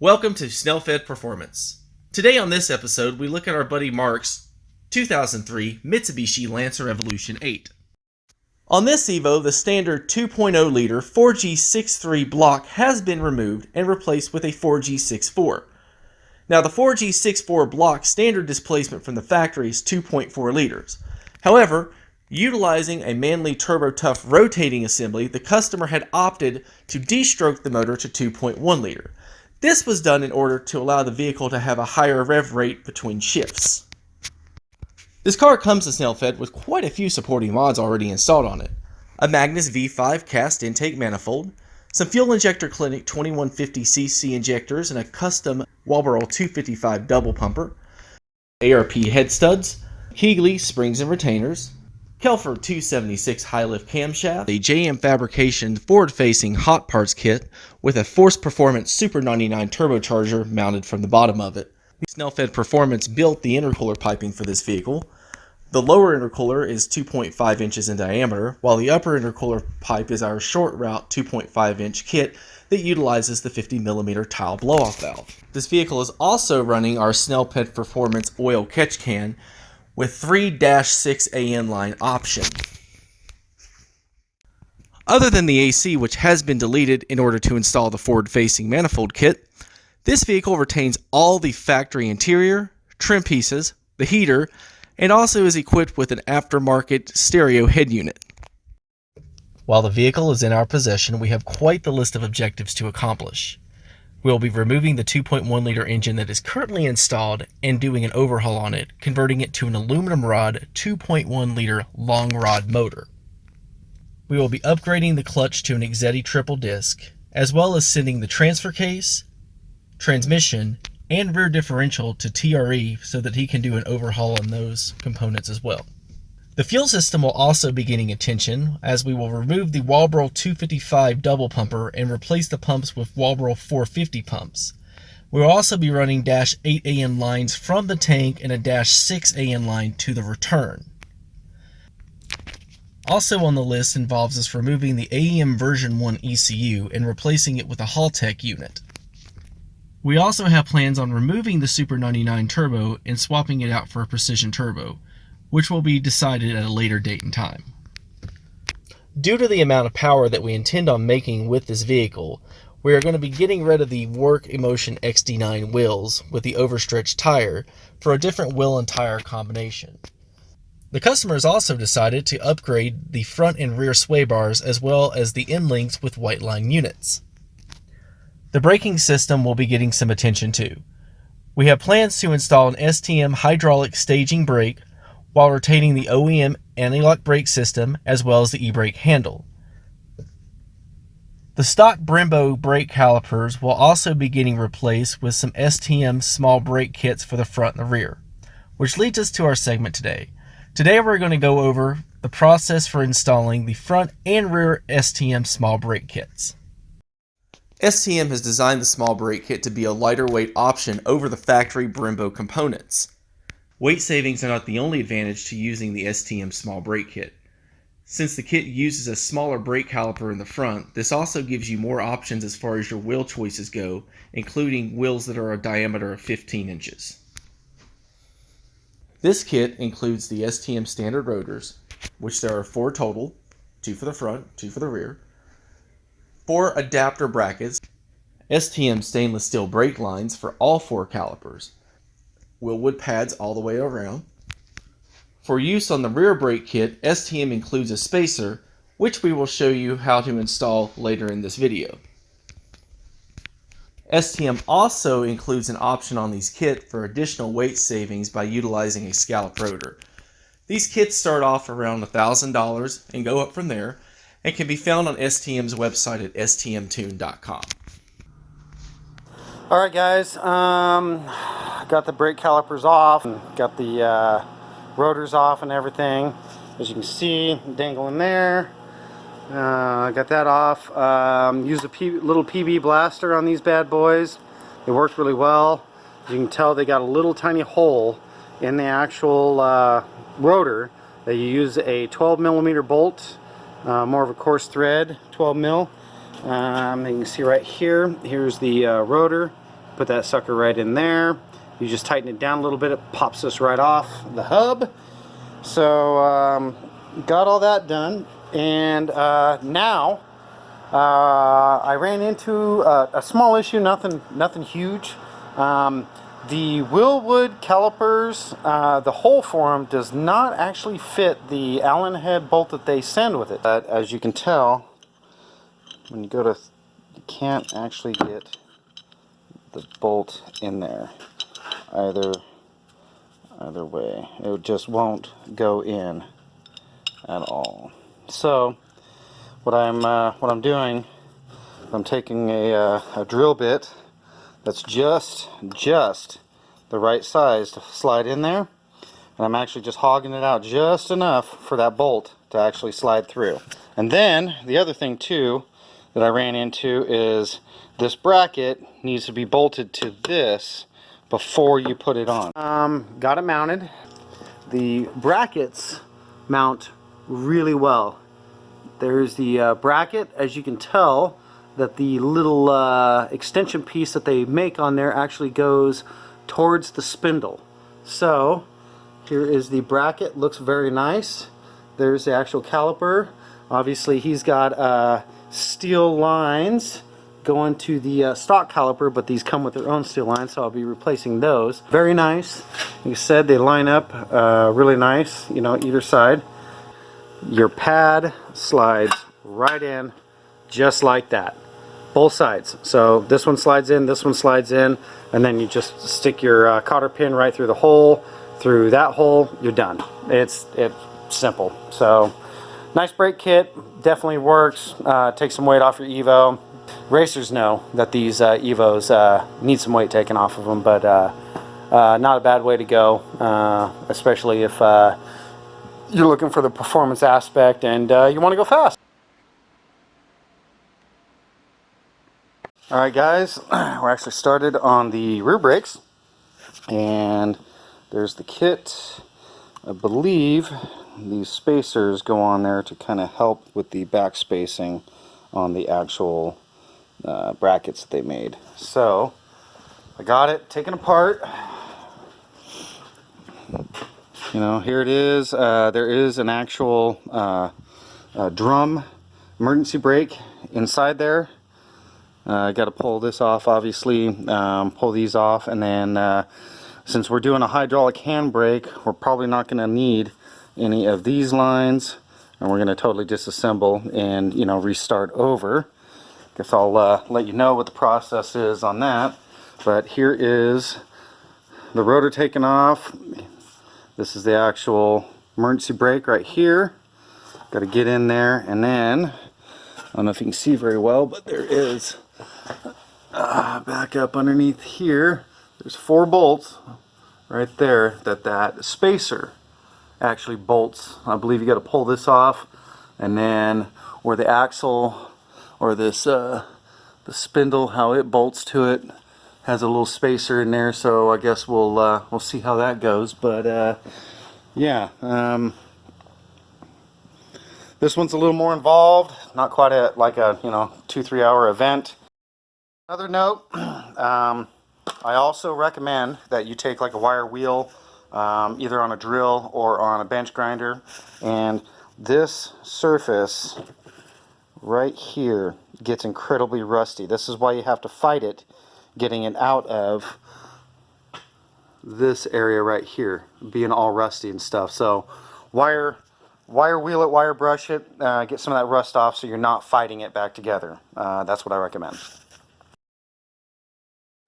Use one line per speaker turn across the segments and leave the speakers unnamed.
Welcome to Snellfed Performance. Today on this episode, we look at our buddy Mark's 2003 Mitsubishi Lancer Evolution 8. On this Evo, the standard 2.0 liter 4G63 block has been removed and replaced with a 4G64. Now the 4G64 block standard displacement from the factory is 2.4 liters. However, utilizing a Manley Turbo Tough rotating assembly, the customer had opted to de-stroke the motor to 2.1 liter. This was done in order to allow the vehicle to have a higher rev rate between shifts. This car comes to Snellfed with quite a few supporting mods already installed on it. A Magnus V5 cast intake manifold, some Fuel Injector Clinic 2150cc injectors and a custom Walbro 255 double pumper, ARP head studs, Keegley springs and retainers, Kelfer 276 high lift camshaft, a JM Fabrication forward-facing hot parts kit with a Force Performance Super 99 turbocharger mounted from the bottom of it. Snellfed Performance built the intercooler piping for this vehicle. The lower intercooler is 2.5 inches in diameter, while the upper intercooler pipe is our short route 2.5 inch kit that utilizes the 50mm tile blow-off valve. This vehicle is also running our Snellfed Performance oil catch can with 3-6 AN line option. Other than the AC, which has been deleted in order to install the forward-facing manifold kit, this vehicle retains all the factory interior, trim pieces, the heater, and also is equipped with an aftermarket stereo head unit. While the vehicle is in our possession, we have quite the list of objectives to accomplish. We will be removing the 2.1 liter engine that is currently installed and doing an overhaul on it, converting it to an aluminum rod 2.1 liter long rod motor. We will be upgrading the clutch to an Exetti triple disc, as well as sending the transfer case, transmission, and rear differential to TRE so that he can do an overhaul on those components as well. The fuel system will also be getting attention, as we will remove the Walbro 255 double pumper and replace the pumps with Walbro 450 pumps. We will also be running -8 AN lines from the tank and a -6 AN line to the return. Also on the list involves us removing the AEM version 1 ECU and replacing it with a Haltech unit. We also have plans on removing the Super 99 turbo and swapping it out for a Precision turbo, which will be decided at a later date and time. Due to the amount of power that we intend on making with this vehicle, we are going to be getting rid of the Work Emotion XD9 wheels with the overstretched tire for a different wheel and tire combination. The customer has also decided to upgrade the front and rear sway bars as well as the end links with white line units. The braking system will be getting some attention too. We have plans to install an STM hydraulic staging brake while retaining the OEM anti-lock brake system as well as the e-brake handle. The stock Brembo brake calipers will also be getting replaced with some STM Small Brake Kits for the front and the rear, which leads us to our segment today. Today we're going to go over the process for installing the front and rear STM Small Brake Kits. STM has designed the Small Brake Kit to be a lighter weight option over the factory Brembo components. Weight savings are not the only advantage to using the STM Small Brake Kit. Since the kit uses a smaller brake caliper in the front, this also gives you more options as far as your wheel choices go, including wheels that are a diameter of 15 inches. This kit includes the STM standard rotors, which there are 4 total, 2 for the front, 2 for the rear, 4 adapter brackets, STM stainless steel brake lines for all 4 calipers, Willwood pads all the way around. For use on the rear brake kit, STM includes a spacer, which we will show you how to install later in this video. STM also includes an option on these kits for additional weight savings by utilizing a scallop rotor. These kits start off around $1,000 and go up from there, and can be found on STM's website at stmtune.com.
Alright guys, got the brake calipers off, and got the rotors off and everything. As you can see, dangling there. Got that off. Used a little PB blaster on these bad boys. It worked really well. As you can tell, they got a little tiny hole in the actual rotor that you use a 12mm bolt, more of a coarse thread, 12 mil. You can see right here, here's the rotor. put that sucker right in there. You just tighten it down a little bit, it pops this right off the hub. So got all that done, and now I ran into a small issue, nothing huge. The Willwood calipers, the hole for them does not actually fit the Allen head bolt that they send with it. But as you can tell, when you go to, you can't actually get the bolt in there either way. It just won't go in at all. So what I'm doing, I'm taking a drill bit that's just the right size to slide in there, and I'm actually just hogging it out just enough for that bolt to actually slide through. And then the other thing too that I ran into is this bracket needs to be bolted to this before you put it on. Got it mounted. The brackets mount really well. There's the bracket, as you can tell, that the little extension piece that they make on there actually goes towards the spindle. So here is the bracket, looks very nice. There's the actual caliper. Obviously he's got steel lines going to the stock caliper, but these come with their own steel lines, so I'll be replacing those. Very nice. Like I said, they line up really nice, you know, either side. Your pad slides right in just like that, both sides. So this one slides in, this one slides in, and then you just stick your cotter pin right through the hole, through that hole, you're done. It's simple. So nice brake kit, definitely works. Takes some weight off your Evo. Racers know that these Evos need some weight taken off of them, but not a bad way to go, especially if you're looking for the performance aspect and you want to go fast. Alright guys, we're actually started on the rear brakes, and there's the kit. I believe these spacers go on there to kind of help with the back spacing on the actual brackets that they made. So I got it taken apart. You know, here it is. There is an actual drum emergency brake inside there. I got to pull this off, obviously, pull these off, and then since we're doing a hydraulic handbrake, we're probably not going to need any of these lines, and we're going to totally disassemble and, you know, restart over. Guess I'll let you know what the process is on that. But here is the rotor taken off. This is the actual emergency brake right here. Got to get in there, and then I don't know if you can see very well, but there is back up underneath here. There's 4 bolts right there that spacer actually bolts. I believe you got to pull this off, and then where the axle or this the spindle, how it bolts to it, has a little spacer in there. So I guess we'll see how that goes. But yeah, this one's a little more involved. Not quite like a 2-3 hour event. Another note, I also recommend that you take like a wire wheel, either on a drill or on a bench grinder, and this surface right here gets incredibly rusty. This is why you have to fight it getting it out of this area right here, being all rusty and stuff. So wire wheel it, wire brush it, get some of that rust off so you're not fighting it back together. That's what I recommend.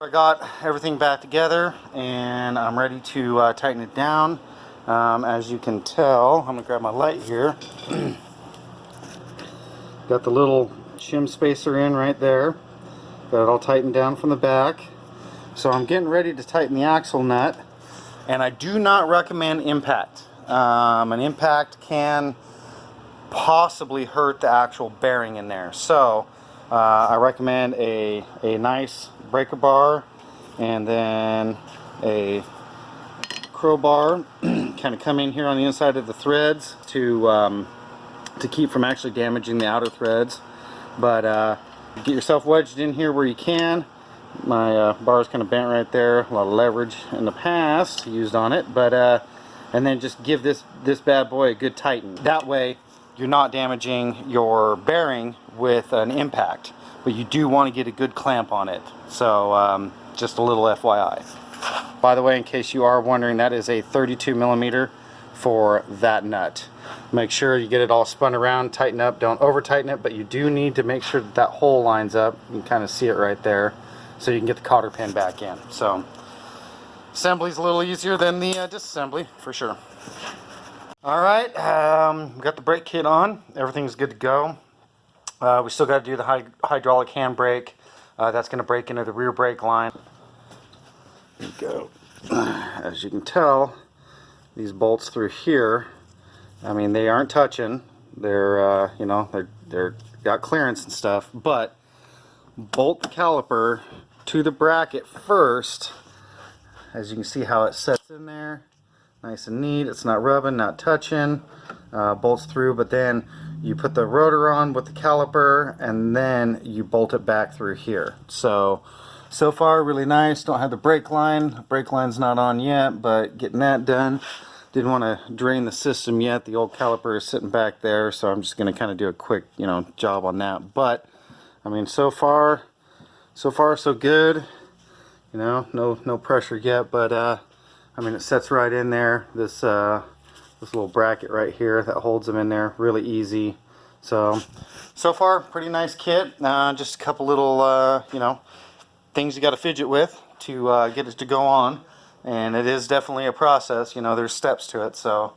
I got everything back together and I'm ready to tighten it down. As you can tell, I'm gonna grab my light here. Got the little shim spacer in right there. Got it all tightened down from the back. So I'm getting ready to tighten the axle nut, and I do not recommend impact. An impact can possibly hurt the actual bearing in there. So I recommend a nice breaker bar and then a crowbar kind of come in here on the inside of the threads to keep from actually damaging the outer threads. But get yourself wedged in here where you can, My bar is kind of bent right there. A lot of leverage in the past used on it, but and then just give this bad boy a good tighten. That way you're not damaging your bearing with an impact, but you do want to get a good clamp on it. So just a little FYI. By the way, in case you are wondering, that is a 32 millimeter for that nut. Make sure you get it all spun around, tighten up, don't over tighten it, but you do need to make sure that that hole lines up. You can kind of see it right there, so you can get the cotter pin back in. So assembly's a little easier than the disassembly for sure. Alright, we got the brake kit on, everything's good to go. We still got to do the hydraulic handbrake. That's going to break into the rear brake line. There you go. As you can tell, these bolts through here, I mean, they aren't touching. They're you know, they're got clearance and stuff, but bolt the caliper to the bracket first. As you can see how it sets in there, nice and neat. It's not rubbing, not touching. Bolts through, but then you put the rotor on with the caliper, and then you bolt it back through here. So far really nice. Don't have the brake line. Brake line's not on yet, but getting that done. Didn't want to drain the system yet. The old caliper is sitting back there, so I'm just going to kind of do a quick, you know, job on that. But I mean, so far so good. You know, no pressure yet, but I mean, it sets right in there. This little bracket right here that holds them in there, really easy. So far, pretty nice kit. Just a couple little, you know, things you got to fidget with to get it to go on, and it is definitely a process. You know, there's steps to it, so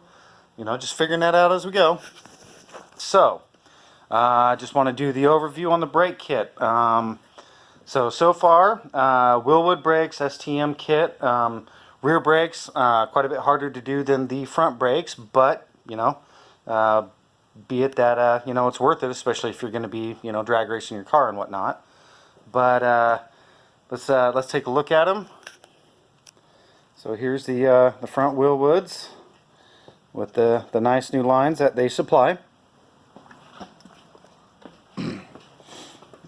you know, just figuring that out as we go. So I just want to do the overview on the brake kit. So far, Willwood brakes, STM kit, rear brakes, quite a bit harder to do than the front brakes, but you know, be it that you know, it's worth it, especially if you're going to be, you know, drag racing your car and whatnot. But let's take a look at them. So here's the front Willwoods with the nice new lines that they supply.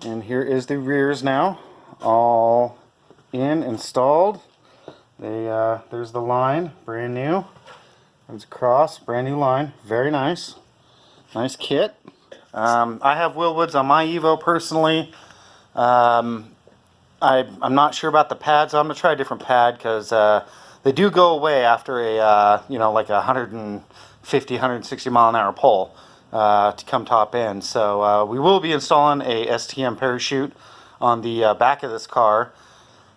And here is the rears now, all installed. There's the line, brand new. It's across, brand new line, very nice. Nice kit. I have Willwoods on my Evo personally. I'm not sure about the pads. I'm gonna try a different pad because they do go away after a you know, like a 150, 160 mile an hour pull. To come top end. So we will be installing a STM parachute on the back of this car.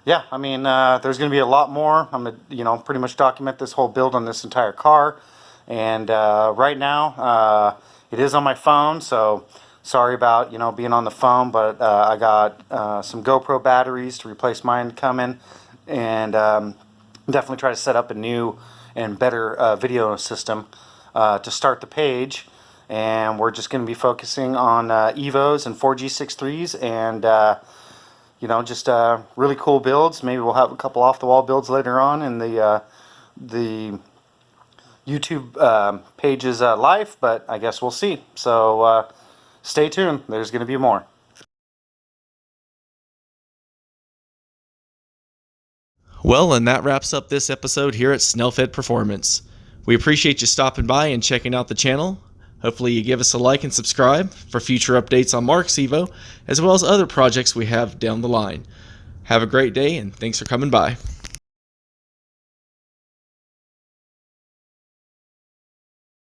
Yeah, I mean, there's going to be a lot more. I'm going to, you know, pretty much document this whole build on this entire car. And right now, it is on my phone, so sorry about, you know, being on the phone, but I got some GoPro batteries to replace mine coming, and definitely try to set up a new and better video system to start the page. And we're just going to be focusing on Evos and 4G63s, and you know, just really cool builds. Maybe we'll have a couple off-the-wall builds later on in the YouTube page's life, but I guess we'll see. So stay tuned. There's going to be more.
Well, and that wraps up this episode here at Snellfed Performance. We appreciate you stopping by and checking out the channel. Hopefully you give us a like and subscribe for future updates on Mark's Evo, as well as other projects we have down the line. Have a great day, and thanks for coming by.